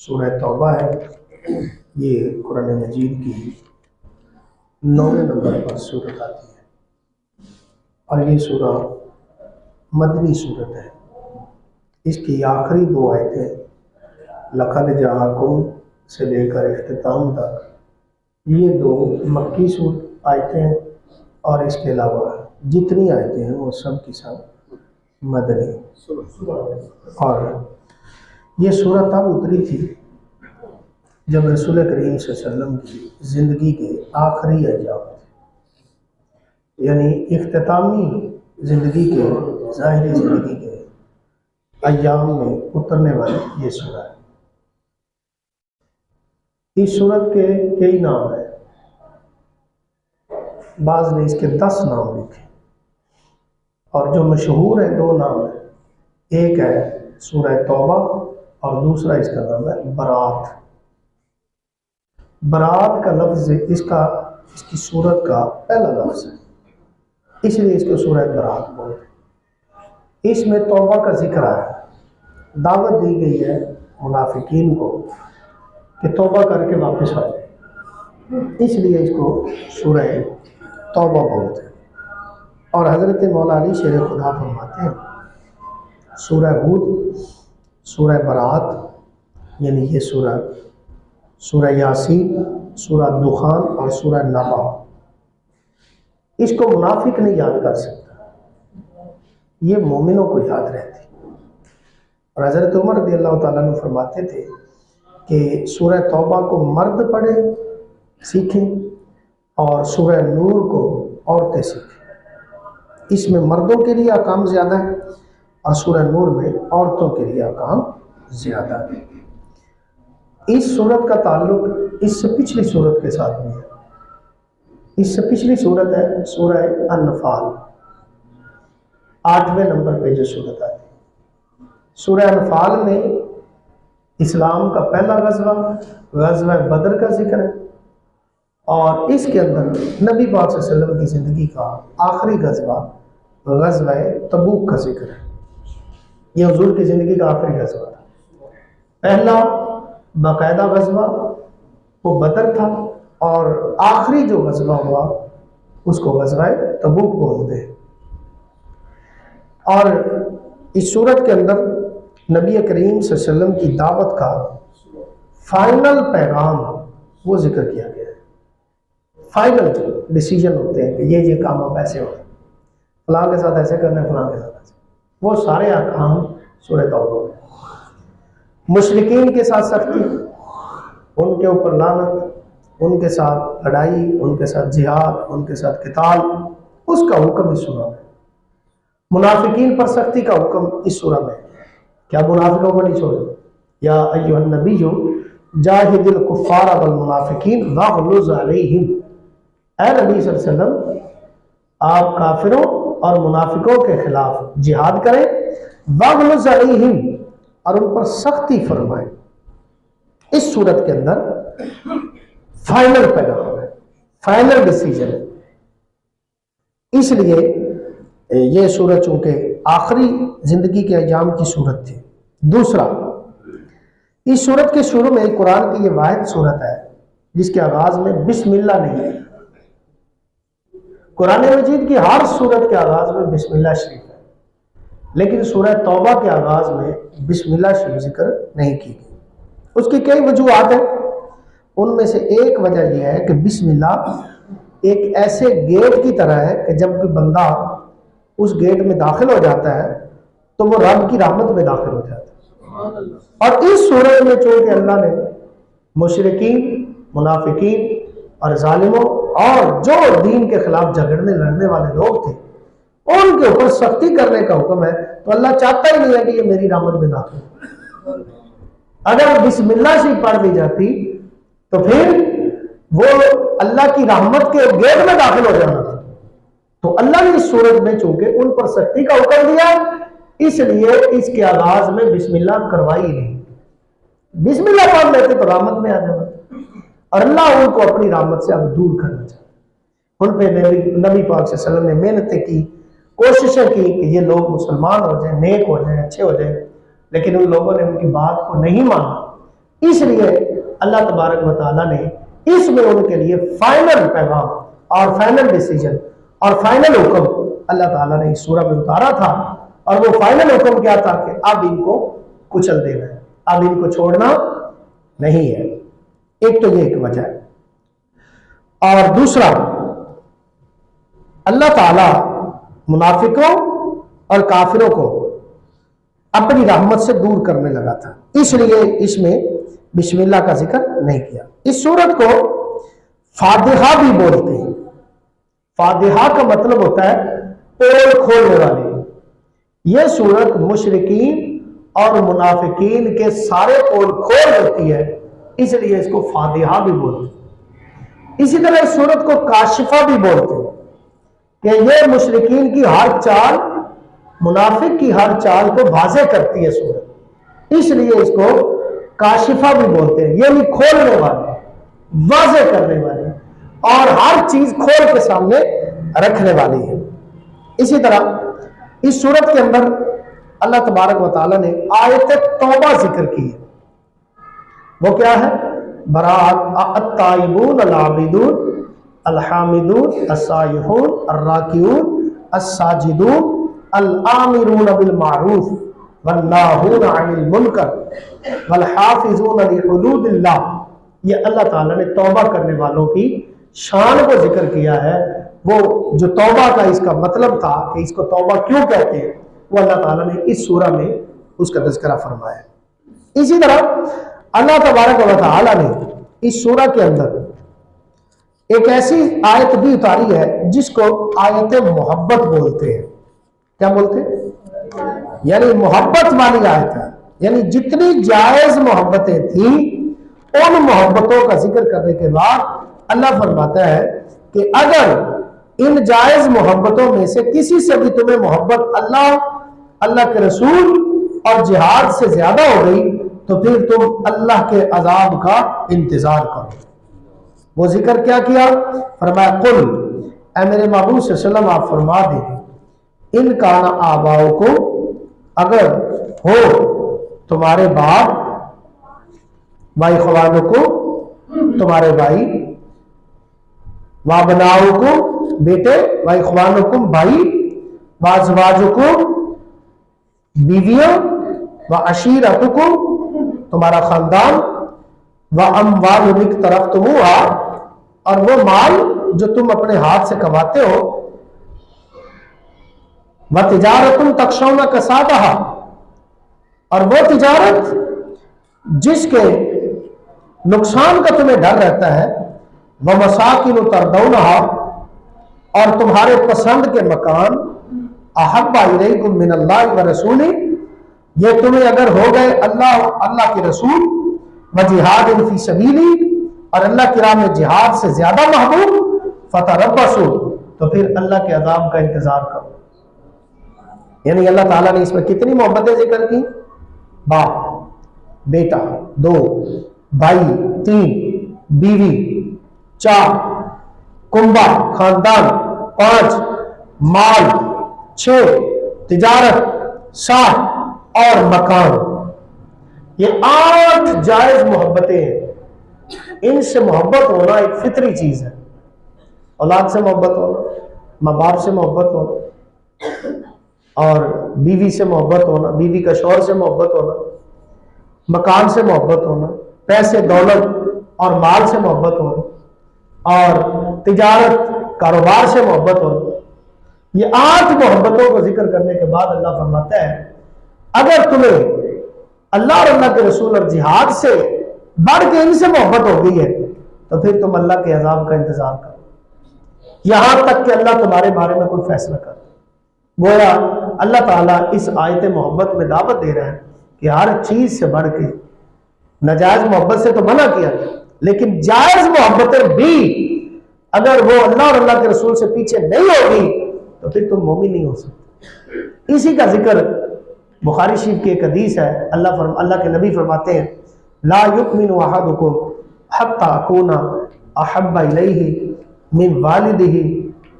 सूरह तौबा है। ये कुरान मजीद की 9वें नंबर पर सूरत आती है और ये सूरह मदनी सूरत है। इसकी आखिरी दो आयतें लक़द जाअकुम से लेकर इख्तिताम तक ये दो मक्की सूरत आयतें हैं और इसके अलावा जितनी आयतें हैं वो सब की सब मदनी। और ये सूरत तब उतरी थी जब रसूल करीम सल्लल्लाहु अलैहि वसल्लम की ज़िंदगी के आखिरी अय्याम थे, यानी इख्तितामी ज़िंदगी के ज़ाहिरी ज़िंदगी के अय्याम में उतरने वाली ये सूरत है। इस सूरत के कई नाम हैं, बाज़ ने इसके 10 नाम लिखे और जो मशहूर है दो नाम है। एक है सूरह तौबा और दूसरा इसका नाम है बरात। बरात का लफ्ज़ इसकी सूरत का पहला लफ्ज़ है, इसलिए इसको सूरह बरात बोलते हैं। इसमें तौबा का जिक्र है, दावत दी गई है मुनाफिकीन को कि तौबा करके वापस आ जाए, इसलिए इसको सूरह तौबा बोलते हैं। और हज़रत मौला अली शेर खुदा फरमाते हैं सूरह हूद, सूरह बरात यानी ये सूरह यासीन, सूरह दुखान और सूरह नबा, इसको मुनाफिक नहीं याद कर सकता, ये मोमिनों को याद रहती। और हज़रत उमर रज़ियल्लाहु ताला अन्हु फरमाते थे कि सूरह तौबा को मर्द पढ़े सीखें और सूरह नूर को औरतें सीखें। इसमें मर्दों के लिए अहकाम ज़्यादा है और सूरह नूर में औरतों के लिए अहकाम ज़्यादा है। इस सूरत का ताल्लुक इससे पिछली सूरत के साथ भी है। इससे पिछली सूरत है सूरह अनफाल, 8वें नंबर पे जो सूरत आती है। सूरह अनफाल में इस्लाम का पहला गज़वा बदर का जिक्र है और इसके अंदर नबी पाक सल्लल्लाहु अलैहि वसल्लम की ज़िंदगी का आखिरी गज़वा तबूक का जिक्र है। ये हुजूर की ज़िंदगी का आखिरी गज़वा था। पहला बाकायदा गज़वा वो बदर था और आखिरी जो गज़वा हुआ उसको गज़वा तबूक बोलते हैं। और इस सूरत के अंदर नबी करीम सल्लल्लाहु अलैहि वसल्लम की दावत का फाइनल पैगाम वो जिक्र किया गया है। फाइनल जो डिसीजन होते हैं कि ये काम अब ऐसे हो, फलां के साथ ऐसे करना है, फलां के साथ ऐसे, वो सारे अहकाम सूरह तौबा में। मुशरिकीन के साथ सख्ती, उनके ऊपर लानत, उनके साथ लड़ाई, उनके साथ जिहाद, उनके साथ क़िताल, उसका हुक्म इस सूरह में। मुनाफिकीन पर सख्ती का हुक्म इस सूरह में। क्या मुनाफिकों को नहीं छोड़े? या अय्युहन नबिय्यु जाहिदिल कुफ्फार वल मुनाफिकीन वग़्लुज़ अलैहिम। ऐ नबी सल्लल्लाहु अलैहि वसल्लम, आप काफिरों और मुनाफिकों के खिलाफ जिहाद करें, वग़्लुज़ अलैहिम, और उन पर सख्ती फरमाएं। इस सूरत के अंदर फाइनल पैगाम है, फाइनल डिसीजन है। इसलिए ये सूरत चूंकि आखिरी जिंदगी के अय्याम की सूरत थी। दूसरा, इस सूरत के शुरू में कुरान की ये वाहिद सूरत है जिसके आगाज में बिस्मिल्लाह नहीं है। कुरान मजीद की हर सूरत के आगाज में बिस्मिल्लाह शरीफ है, लेकिन सूरह तौबा के आगाज में बिस्मिल्लाह शरीफ जिक्र नहीं की गई। उसकी कई वजूहात हैं, उनमें से एक वजह यह है कि बिस्मिल्लाह एक ऐसे गेट की तरह है कि जब कोई बंदा उस गेट में दाखिल हो जाता है तो वो रब की रहमत में दाखिल हो जाता है। और इस सूरत में चूंकि अल्लाह ने मुशरिकीन, मुनाफिकीन और जालिमों और जो दीन के खिलाफ झगड़ने लड़ने वाले लोग थे उनके ऊपर सख्ती करने का हुक्म है, तो अल्लाह चाहता ही नहीं है कि ये मेरी रहमत में दाखिल हो। अगर बिस्मिल्लाह से पढ़ ली जाती तो फिर वो अल्लाह की रहमत के गेट में दाखिल हो जाना था। तो अल्लाह ने इस सूरत में चूंकि उन पर सख्ती का हुक्म दिया, इसलिए इसके आगाज में बिस्मिल्लाह करवाई नहीं। बिस्मिल्लाह पढ़ लेते तो रहमत में आ जाना, और अल्लाह उनको अपनी रहमत से अब दूर करना चाहता। उन पे नबी पाक सल्लल्लाहु अलैहि वसल्लम ने मेहनतें की, कोशिशें की कि ये लोग मुसलमान हो जाए, नेक हो जाए, अच्छे हो जाए, लेकिन उन लोगों ने उनकी बात को नहीं माना इसलिए अल्लाह तबारक व तआला ने इसमें उनके लिए फाइनल पैगाम और फाइनल डिसीजन और फाइनल हुक्म अल्लाह ताला ने इस सूरा में उतारा था। और वो फाइनल हुक्म क्या था कि अब इनको कुचल देना है, अब इनको छोड़ना नहीं है। एक तो ये एक वजह है। और दूसरा, अल्लाह ताला मुनाफिकों और काफिरों को अपनी रहमत से दूर करने लगा था, इसलिए इसमें बिस्मिल्लाह का जिक्र नहीं किया। इस सूरत को फातिहा भी बोलते हैं। फातिहा का मतलब होता है पोल खोलने वाली। यह सूरत मुशरिकीन और मुनाफिकीन के सारे पोल खोल देती है, इसलिए इसको फातिहा भी बोलते हैं। इसी तरह इस सूरत को काशिफा भी बोलते हैं कि यह मुशरिकीन की हर चाल, मुनाफिक की हर चाल को वाज़े करती है सूरत, इसलिए इसको काशिफा भी बोलते हैं। यानी खोलने वाले, वाज़े करने वाले और हर चीज खोल के सामने रखने वाली है। इसी तरह इस सूरत के अंदर अल्लाह तबारक व तआला ने आयत तौबा जिक्र की है। वो क्या है? बरात अत्ताइबून अल-आबिदून अल-हामिदून अस्साइहून अर्राकिऊन अस्साजिदून अल-आमिरून बिल मारूफ वन्नाहून अनिल मुनकर वल हाफिजून लिहुदूदिल्लाह। ये अल्लाह ताला ने तौबा करने वालों की शान को जिक्र किया है। वो जो तौबा का इसका मतलब था कि इसको तौबा क्यों कहते हैं, वो अल्लाह ताला ने इस सूरा में उसका तज़किरा फरमाया। इसी तरह अल्लाह तबारक व तआला ने इस सूरा के अंदर एक ऐसी आयत भी उतारी है जिसको आयत मोहब्बत बोलते हैं। क्या बोलते हैं? यानी मोहब्बत वाली आयत है। यानी जितनी जायज मोहब्बतें थी उन मोहब्बतों का जिक्र करने के बाद अल्लाह फरमाता है कि अगर इन जायज मोहब्बतों में से किसी से भी तुम्हें मोहब्बत अल्लाह, अल्लाह के रसूल और जिहाद से ज्यादा हो गई तो फिर तुम अल्लाह के अजाब का इंतजार करो। वो जिक्र क्या किया? फरमाया कुल, ऐ मेरे महबूब सल्लल्लाहु अलैहि वसल्लम आप फरमा दे, इन काना आबाओ को, अगर हो तुम्हारे बाप, भाई ख्वानों को तुम्हारे भाई, वाबनाओं को बेटे, भाई ख्वानों को भाई, वाजवाजों को बीवियां, व अशीरतों को तुम्हारा खानदान, व अमवाल तरफ तुम हुआ, और वो माल जो तुम अपने हाथ से कमाते हो, व तिजारतुम तखशौना कसादहा, और वो तिजारत जिसके नुकसान का तुम्हें डर रहता है, व मसाकिन तरदौनहा, और तुम्हारे पसंद के मकान, अहब्बा इलैकुम मिनल्लाहि व रसूली, ये तुम्हें अगर हो गए अल्लाह, अल्लाह के रसूल, व जिहाद फी सबीली, और अल्लाह की राह में जिहाद से ज्यादा महबूब, फतरब्बसू, तो फिर अल्लाह के अज़ाब का इंतजार करो। यानी अल्लाह ताला ने इसमें कितनी मोहब्बतें जिक्र की? बाप, बेटा 2, भाई 3, बीवी 4, कुंबा खानदान 5, माल 6, तिजारत 7 और मकान। ये 8 जायज मोहब्बतें हैं। इनसे मोहब्बत होना एक फितरी चीज है। औलाद से मोहब्बत होना, माँ बाप से मोहब्बत होना, और बीवी से मोहब्बत होना, बीवी का शौहर से मोहब्बत होना, मकान से मोहब्बत होना, पैसे दौलत और माल से मोहब्बत होना, और तिजारत कारोबार से मोहब्बत होना। ये 8 मोहब्बतों को जिक्र करने के बाद अल्लाह फरमाता है अगर तुम्हें अल्लाह और अल्लाह के रसूल और जिहाद से बढ़ के इनसे मोहब्बत हो गई है तो फिर तुम अल्लाह के अजाब का इंतजार करो, यहां तक कि अल्लाह तुम्हारे बारे में कोई फैसला कर। गोया अल्लाह ताला इस आयत मोहब्बत में दावत दे रहा है कि हर चीज से बढ़ के, नाजायज मोहब्बत से तो मना किया गया, लेकिन जायज मोहब्बतें भी अगर वो अल्लाह और अल्लाह के रसूल से पीछे नहीं होगी तो फिर तुम मोमिन नहीं हो सकते। इसी का जिक्र बुखारी शरीफ की एक हदीस है। अल्लाह के नबी फरमाते हैं ला युमिनु अहदुकुम हत्ता अकूना अहब्बा इलैहि मिन वालिदिही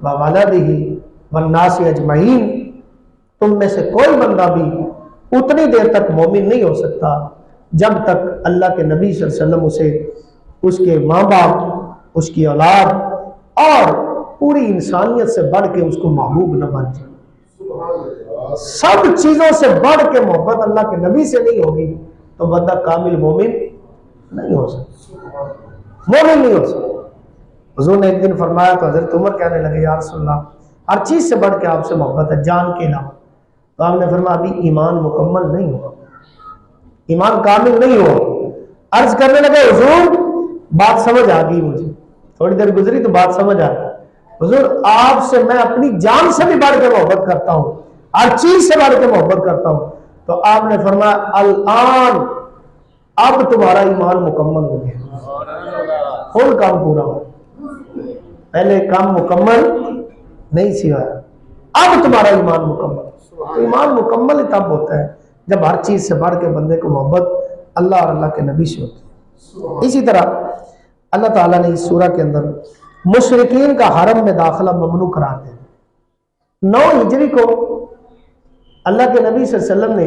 व वलदिही वन्नासि अजमईन, तुम में से कोई बंदा भी उतनी देर तक मोमिन नहीं हो सकता जब तक अल्लाह के नबी सल्लल्लाहु अलैहि वसल्लम उसे उसके माँ बाप, उसकी औलाद और पूरी इंसानियत से बढ़ के उसको महबूब न बन जाए। सब चीजों से बढ़ के मोहब्बत अल्लाह के नबी से नहीं होगी तो बंदा कामिल मोमिन नहीं हो सकता, मोमिन नहीं हो सकता। हुजूर ने एक दिन फरमाया तो हज़रत उमर कहने लगे, या रसूलल्लाह, हर चीज से बढ़ के आपसे मोहब्बत है, जान के अलावा। तो आपने फरमाया अभी ईमान मुकम्मल नहीं हुआ, ईमान कामिल नहीं हुआ। अर्ज करने लगे, हुजूर बात समझ आ गई मुझे, थोड़ी देर गुजरी तो बात समझ आ गई। हुजूर आपसे मैं अपनी जान से भी बढ़ के मोहब्बत करता हूँ, हर चीज से बढ़ के मोहब्बत करता हूँ। तो आपने फरमाया अल-आन, अब तुम्हारा ईमान मुकम्मल हो गया, फुल काम पूरा हो। पहले काम मुकम्मल नहीं सिखाया, अब तुम्हारा ईमान मुकम्मल। तो ईमान मुकम्मल ही तब होता है जब हर चीज से बढ़ के बंदे को मोहब्बत अल्लाह और अल्लाह के नबी से होती है। इसी तरह अल्लाह ताला ने इस सूरह के अंदर मुशरिकीन का हरम में दाखिला ममनू करार दिया। 9 हिजरी को अल्लाह के नबी सल्लल्लाहु अलैहि वसल्लम ने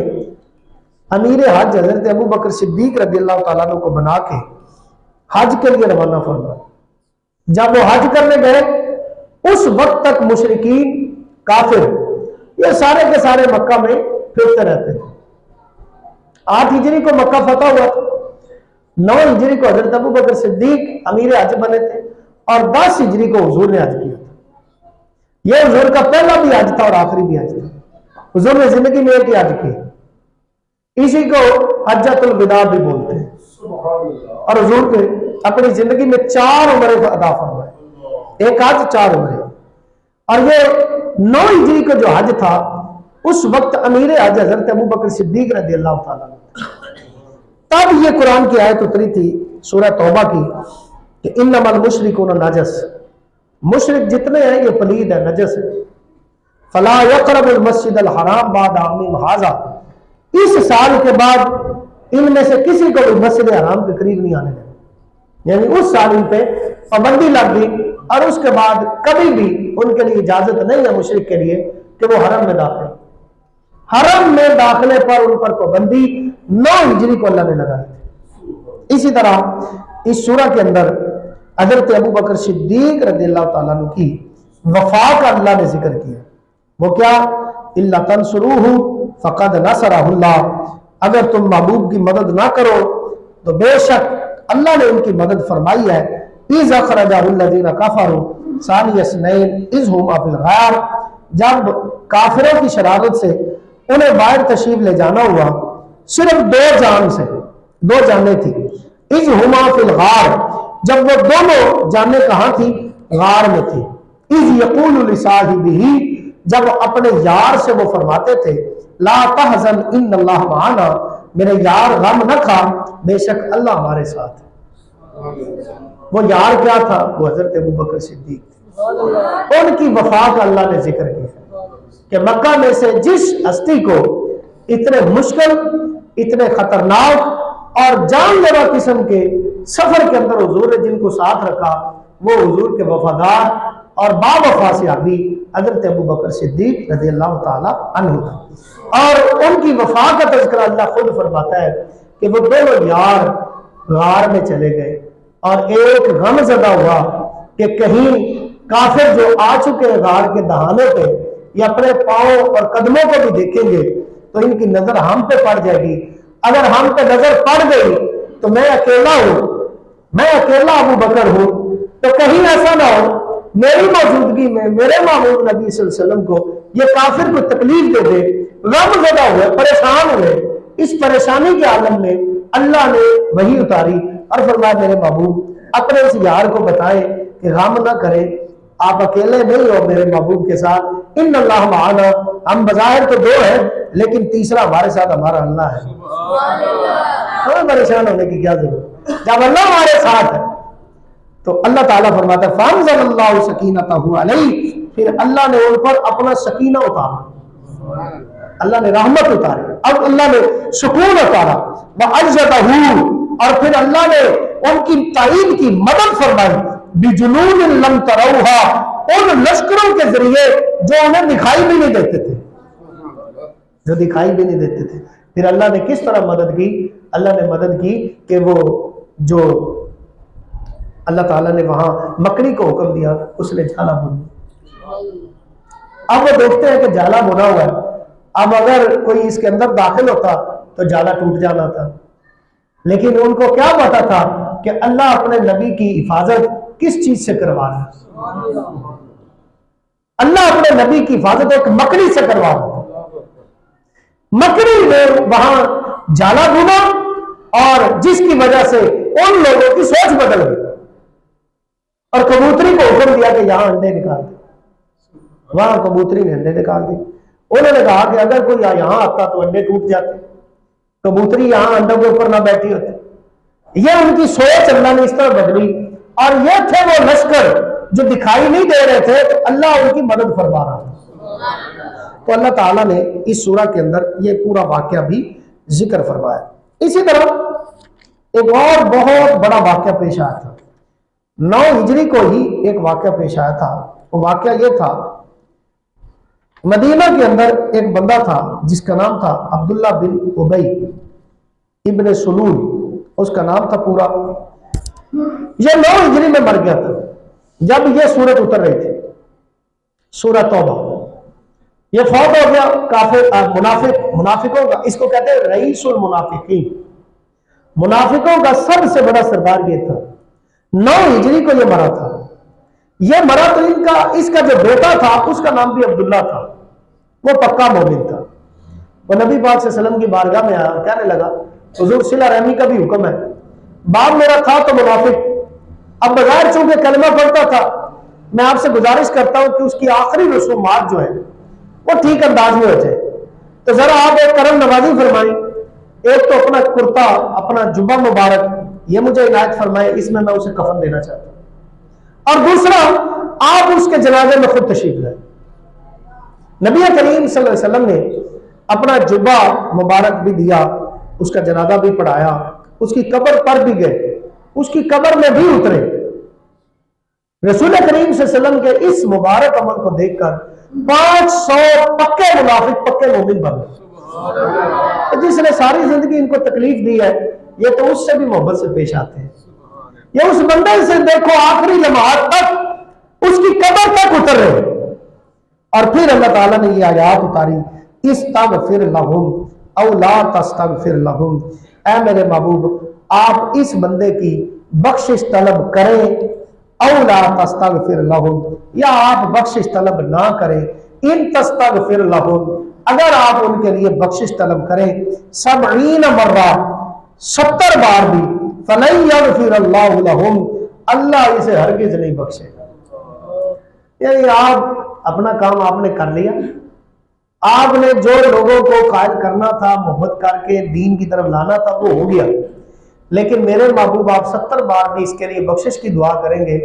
अमीर हज हजरत अबू बकर सिद्दीक रज़ियल्लाहु ताला अन्हु को बना के हज के लिए रवाना फरमाया। जब वो हज करने गए उस वक्त तक मुशरिकीन काफिर ये सारे के सारे मक्का में फिरते रहते थे। 8 हिजरी को मक्का फतह हुआ था, 9 हिजरी को हजरत अबू बकर सिद्दीक अमीर हज बने थे और 10 हिजरी को हुजूर ने हज किया था। यह हुजूर का पहला भी हज था और आखिरी भी हज था। हुजूर ने जिंदगी में एक ही हज किया, इसी को हज्जतुल विदा भी बोलते हैं। और हुजूर के अपनी जिंदगी में 4 उम्रें अदा फरमाए, एक हज 4 उम्रें। और ये 9 हिजरी को जो हज था उस वक्त अमीर हज हजरत अबू बकर सिद्दीक रज़ियल्लाहु ताला तब ये कुरान की आयत उतरी थी सूरह तौबा की कि इन्नमल मुशरिकून नजस, मुशरिक जितने हैं ये पलीद है, नजस है। फला यक़रबुल मस्जिदल हराम बाद आमिम हाज़ा, इस साल के बाद इनमें से किसी को भी मस्जिद हराम के करीब नहीं आने देना। यानी उस साल इन पे पाबंदी लग गई और उसके बाद कभी भी उनके लिए इजाजत नहीं है मुशरिक के लिए कि वो हरम में दाखिल। हरम में दाखिले पर उन पर पाबंदी 9 हिजरी को अल्लाह ने लगाई थी। इसी तरह इस सूरह के अंदर हजरत अबू बकर सिद्दीक रज़ियल्लाहु ताला अन्हु की वफा का अल्लाह ने जिक्र किया। वो क्या, इल्ला तंसुरूहु फ़क़द नसरहुल्लाह, अगर तुम महबूब की मदद ना करो तो बेशक अल्लाह ने उनकी मदद फरमाई है। इज़ अख़रजहुल्लज़ीना कफ़रू सानिय इस्नैन इज़ हुमा फ़िल ग़ार, जब काफिरों की शरारत से उन्हें बाहर तशरीफ ले जाना हुआ, सिर्फ 2 जान से, 2 जाने थी। इज़ हुमा फ़िल ग़ार, जब वो दोनों जाने कहाँ थी, गार में थी। इज़ यक़ूलु लिसाहिबिही, जब अपने यार से वो फरमाते थे ला तहज़न इन्नल्लाह माना, मेरे यार गम न खा, बेशक अल्लाह हमारे साथ है। वो यार क्या था, वो हजरत अबू बकर सिद्दीक थे। उनकी वफा का अल्लाह ने जिक्र किया कि मक्का में से जिस हस्ती को इतने मुश्किल, इतने खतरनाक और जानलेवा किस्म के सफर के अंदर हुजूर ने जिनको साथ रखा, वो हुजूर के वफादार और बावफा सहाबी हजरत अबू बकर सिद्दीक रज़ियल्लाहु ताला अन्हु था। और उनकी वफा का तज़किरा अल्लाह खुद फरमाता है कि वो दोनों यार गार में चले गए और एक गम ज़दा हुआ कि कहीं काफिर जो आ चुके हैं गार के दहाने पे, ये अपने पाँव और कदमों को भी देखेंगे तो इनकी नजर हम पे पड़ जाएगी। अगर हम पे नजर पड़ गई तो मैं अकेला हूं, मैं अकेला अबू बकर हूं, तो कहीं ऐसा ना हो मेरी मौजूदगी में मेरे महबूब नबी सल्लल्लाहु अलैहि वसल्लम को ये काफिर को तकलीफ दे दे। गमज़दा हुए, परेशान हुए। इस परेशानी के आलम में अल्लाह ने वही उतारी और फरमाया मेरे महबूब अपने इस यार को बताए कि गम ना करे, आप अकेले नहीं हो मेरे महबूब के साथ। इन्नल्लाह माना, हम बज़ाहिर तो 2 हैं लेकिन तीसरा हमारे साथ हमारा अल्लाह है। हमें परेशान होने की क्या जरूरत, जब अल्लाह हमारे साथ है। तो अल्लाह ताला फरमाता है फ़अंज़लल्लाहु सकीनतहु अलैहि, फिर अल्लाह ने उन पर अपना सकीना उतारा, अल्लाह ने रहमत उतारी, अब अल्लाह ने सुकून उतारा। वअज़्ज़तहु, और फिर अल्लाह ने उनकी ताईद की, मदद फरमाई। बिजुनून लम तरौहा, उन लश्करों के जरिए जो उन्हें दिखाई भी नहीं देते थे, जो दिखाई भी नहीं देते थे। फिर अल्लाह ने किस तरह मदद की? अल्लाह ने मदद की कि वो जो अल्लाह ताला ने वहां मकड़ी को हुक्म दिया, उसने जाला बुन दिया। अब वो देखते हैं कि जाला बुना हुआ है, अब अगर कोई इसके अंदर दाखिल होता तो जाला टूट जाना था, लेकिन उनको क्या पता था कि अल्लाह अपने नबी की हिफाजत किस चीज से करवा रहा है? अल्लाह अपने नबी की हिफाजत एक मकड़ी से करवा रहा है। मकड़ी ने वहां जाला बुना और जिसकी वजह से उन लोगों की सोच बदल गई और कबूतरी को हुक्म दिया कि यहां अंडे निकाल दे। वहां कबूतरी ने अंडे निकाल दिए। उन्होंने कहा कि अगर कोई यहां आता तो अंडे टूट जाते, कबूतरी यहां अंडों के ऊपर ना बैठी होती। यह उनकी सोच अल्लाह ने इस तरह बदली और ये थे वो लश्कर जो दिखाई नहीं दे रहे थे, तो अल्लाह उनकी मदद फरमा रहा था। तो अल्लाह ताला ने इस सूरा के अंदर ये पूरा वाकया भी जिक्र फरमाया। इसी तरह एक और बहुत बड़ा वाकया पेश आया था, 9 हिजरी को ही एक वाकया पेश आया था। वो वाकया ये था, मदीना के अंदर एक बंदा था जिसका नाम था अब्दुल्ला बिन उबई इब्न सुलूल, उसका नाम था पूरा। ये 9 हिजरी में मर गया था जब ये सूरत उतर रही थी, सूरह तौबा। ये फौत हो गया काफिर मुनाफिकों का, इसको कहते हैं रईसुल मुनाफिकीन, मुनाफिकों का सबसे बड़ा सरदार ये था। 9 हिजरी को ये मरा था। ये मरा तो इसका जो बेटा था उसका नाम भी अब्दुल्ला था, वो पक्का मोमिन था। वो नबी पाक सल्लल्लाहु अलैहि वसल्लम की बारगाह में आया, कहने लगा हुजूर सिला रहमी का भी हुक्म है। बाप मेरा था तो मुनाफिक, अब बगैर चूंकि कलमा पढ़ता था, मैं आपसे गुजारिश करता हूं कि उसकी आखिरी रसूमात जो है वो ठीक अंदाज में हो जाए। तो जरा आप एक करम नवाजी फरमाएं, एक तो अपना कुर्ता, अपना जुब्बा मुबारक ये मुझे इनायत फरमाए, इसमें मैं उसे कफन देना चाहता हूं। और दूसरा, आप उसके जनाजे में खुद तशरीफ लाए। नबी करीम सल्लल्लाहु अलैहि वसल्लम ने अपना जुब्बा मुबारक भी दिया, उसका जनाजा भी पढ़ाया, उसकी कब्र पर भी गए, उसकी कब्र में भी उतरे। रसूल करीम सल्लल्लाहु अलैहि वसल्लम के इस मुबारक अमल को देखकर 500 पक्के मुनाफिक पक्के मोमिन बन गए। तो जिसने सारी जिंदगी इनको तकलीफ दी है, ये तो उससे भी मोहब्बत से पेश आते हैं। ये उस बंदे से देखो आखिरी लम्हात तक उसकी कब्र तक उतर रहे। और फिर अल्लाह ताला ने ये आयत उतारी, इस्तगफिर लहुम औ ला तस्तगफिर लहुम, ऐ मेरे महबूब आप इस बंदे की बख्शिश तलब करें, औ ला तस्तगफिर लहुम, या आप बख्शिश तलब ना करें। इन तस्तगफिर लहुम, अगर आप उनके लिए बख्शिश तलब करें 70 मर्रा, 70 बार भी, फलन यगफिर अल्लाहु लहुम, अल्लाह इसे हरगिज नहीं बख्शेगा। यानी आप अपना काम आपने कर लिया, आपने जो लोगों को कायल करना था, मोहब्बत करके दीन की तरफ लाना था, वो हो गया। लेकिन मेरे महबूब आप 70 बार भी इसके लिए बख्शिश की दुआ करेंगे,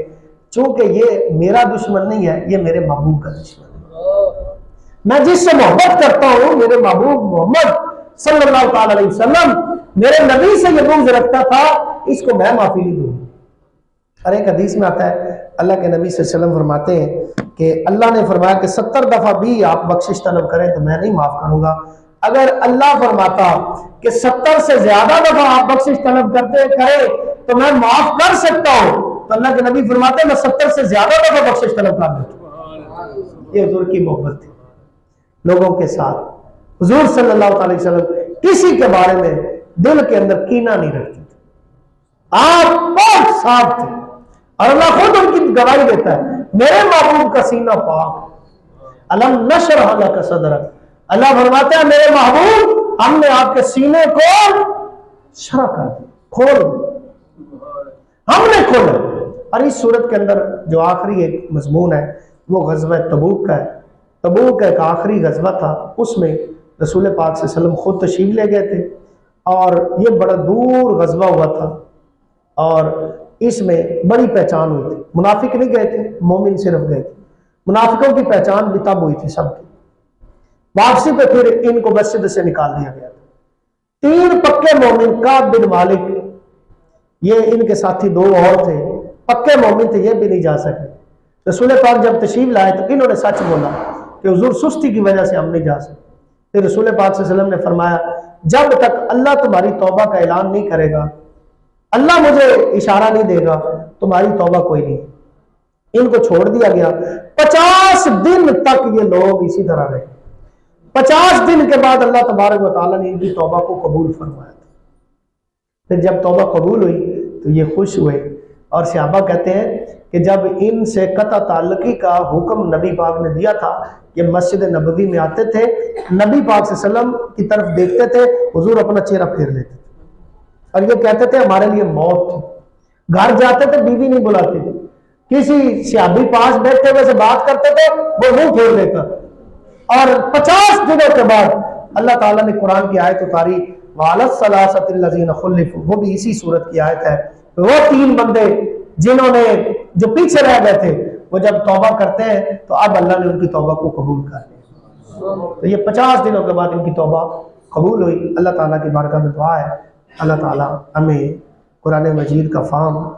चूंकि ये मेरा दुश्मन नहीं है, ये मेरे महबूब का दुश्मन है। मैं जिससे मोहब्बत करता हूं, मेरे महबूब मोहम्मद सल्लल्लाहु अलैहि वसल्लम, मेरे नबी से ये बुग़्ज़ रखता था, इसको मैं माफी नहीं दूंगा। और एक हदीस में आता है, अल्लाह के नबी सल्लल्लाहु अलैहि वसल्लम फरमाते हैं कि अल्लाह ने फरमाया कि 70 दफा भी आप बख्शिश तलब करें तो मैं नहीं माफ करूंगा। अगर अल्लाह फरमाता कि 70 से ज्यादा दफा आप बख्शिश तलब करते करें तो मैं माफ कर सकता हूं, तो अल्लाह के नबी फरमाते मैं 70 से ज्यादा दफा बख्शिश तलब कर देता। ये हुजूर की मोहब्बत थी लोगों के साथ। हुजूर सल्लल्लाहु अलैहि वसल्लम किसी के बारे में दिल के अंदर कीना नहीं रखते थे, आप बहुत साफ थे। और अल्लाह खुद उनकी गवाही देता है, मेरे महबूब का सीना पाक, अलम नशरह लक सदरक, अल्लाह फरमाता है मेरे महबूब हमने आपके सीने को शरह कर दिया, खोल दिया, हमने खोला। और इस सूरत के अंदर जो आखिरी एक मजमून है वो गज़वा तबूक का है। तबूक का एक आखिरी गज़वा था, उसमें रसूल पाक सल्लल्लाहु अलैहि वसल्लम खुद तशरीफ ले गए थे और ये बड़ा दूर गज़वा हुआ था और इसमें बड़ी पहचान हुई थी। मुनाफिक नहीं गए थे, मोमिन सिर्फ गए थे। मुनाफिकों की पहचान भी तब हुई थी सबकी। वापसी पे फिर इनको मस्जिद से निकाल दिया गया था। 3 पक्के मोमिन, काब बिन मालिक, ये इनके साथी 2 और थे, पक्के मोमिन थे, ये भी नहीं जा सके। रसूल पाक जब तशरीफ लाए तो इन्होंने सच बोला कि हुजूर सुस्ती की वजह से हम नहीं जा सकते। फिर रसूल पाक सल्लल्लाहु अलैहि वसल्लम ने फरमाया जब तक अल्लाह तुम्हारी तौबा का ऐलान नहीं करेगा, अल्लाह मुझे इशारा नहीं देगा, तुम्हारी तौबा कोई नहीं। इनको छोड़ दिया गया। 50 दिन तक ये लोग इसी तरह रहे। 50 दिन के बाद अल्लाह तबारक व तआला ने इनकी तौबा को कबूल फरमाया था। फिर जब तौबा कबूल हुई तो ये खुश हुए और सहाबा कहते हैं कि जब इनसे कता ताल्लुकी का हुक्म नबी पाक ने दिया था, ये मस्जिद नबवी में आते थे, नबी पाक सल्लल्लाहु अलैहि वसल्लम की तरफ देखते थे, हुजूर अपना चेहरा फेर लेते थे और ये कहते थे हमारे लिए मौत थी। घर जाते थे, बीवी नहीं बुलाते थे, किसी सहाबी पास बैठे हुए से बात करते थे, वो मुंह फेर लेता। और 50 दिनों के बाद अल्लाह ताला ने कुरान की आयत उतारी, वो भी इसी सूरत की आयत है। वो 3 बंदे जिन्होंने जो पीछे रह गए थे, वो जब तौबा करते हैं तो अब अल्लाह ने उनकी तौबा को कबूल कर लिया। तो ये 50 दिनों के बाद इनकी तौबा कबूल हुई। अल्लाह ताला की बारगाह में दुआ है, अल्लाह ताला हमें कुरान मजीद का फाहम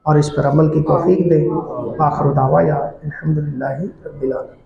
और इस पर अमल की तौफीक दे। आखिर दावा या अल्हम्दुलिल्लाहि रब्बिल आलमीन।